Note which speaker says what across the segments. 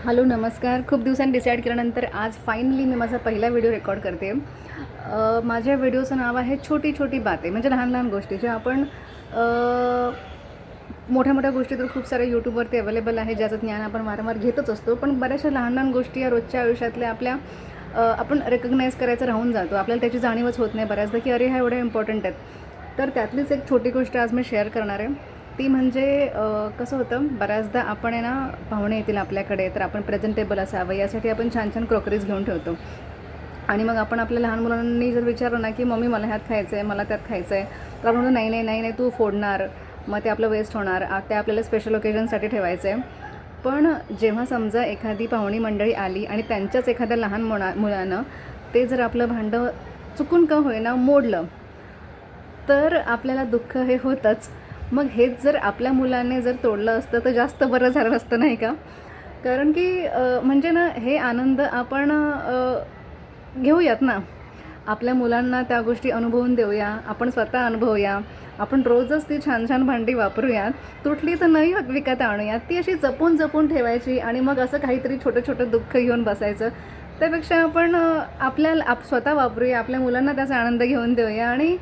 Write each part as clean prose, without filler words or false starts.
Speaker 1: Hello नमस्कार. खूप दिवसांनी डिसाईड केल्यानंतर आज फायनली मी माझा पहिला व्हिडिओ रेकॉर्ड करते. माझ्या व्हिडिओचं नाव आहे छोटी छोटी बाते, म्हणजे लहान लहान गोष्टी ज्या आपण मोठ्या मोठ्या गोष्टी तर खूप साऱ्या यूट्यूबवरती अवेलेबल आहे, ज्याचं ज्ञान आपण वारंवार घेतच असतो. पण बऱ्याचशा लहान लहान गोष्टी या रोजच्या आयुष्यातल्या आपल्या आपण रेकग्नाईज करायचं राहून जातो. आपल्याला त्याची जाणीवच होत नाही बऱ्याचदा की अरे ह्या एवढ्या इम्पॉर्टंट आहेत. तर त्यातलीच एक छोटी गोष्ट आज मी शेअर करणार आहे. ती म्हणजे कसं होतं, बऱ्याचदा आपण आहे ना, पाहुणे येतील आपल्याकडे तर आपण प्रेझेंटेबल असावं यासाठी आपण छान छान क्रॉकरीज घेऊन ठेवतो. आणि मग आपण आपल्या लहान मुलांनी जर विचारलं ना की मम्मी मला ह्यात खायचं आहे, मला त्यात खायचं आहे, तर आपण म्हणतो नाही नाही नाही नाही तू फोडणार, मग ते आपलं वेस्ट होणार, ते आपल्याला स्पेशल ओकेजनसाठी ठेवायचं आहे. पण जेव्हा समजा एखादी पाहुणी मंडळी आली आणि त्यांच्याच एखाद्या लहान मुलानं ते जर आपलं भांडं चुकून का होईना मोडलं, तर आपल्याला दुःख हे होतंच. मग हेच जर आपल्या मुलाने जर तोडलं असतं तर जास्त बरं झालं असतं, नाही का? कारण की म्हणजे ना, हे आनंद आपण घेऊयात ना. आपल्या मुलांना त्या गोष्टी अनुभवून देऊया, आपण स्वतः अनुभवूया. आपण रोजच ती छान छान भांडी वापरूयात. तुटली तर नवी विकत आणूयात. ती अशी जपून जपून ठेवायची आणि मग असं काहीतरी छोटं छोटं दुःख घेऊन बसायचं. त्यापेक्षा आपण स्वतः वापरूया, आपल्या मुलांना त्याचा आनंद घेऊन देऊया आणि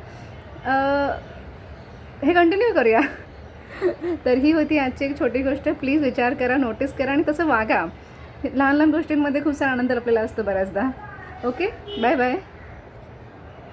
Speaker 1: हे कंटिन्यू करूया. तर ही होती आजची एक छोटी गोष्ट. प्लीज विचार करा, नोटीस करा आणि तसं वागा. लहान लहान गोष्टींमध्ये खूप सारा आनंद आपल्याला असतो बऱ्याचदा. Okay, bye bye.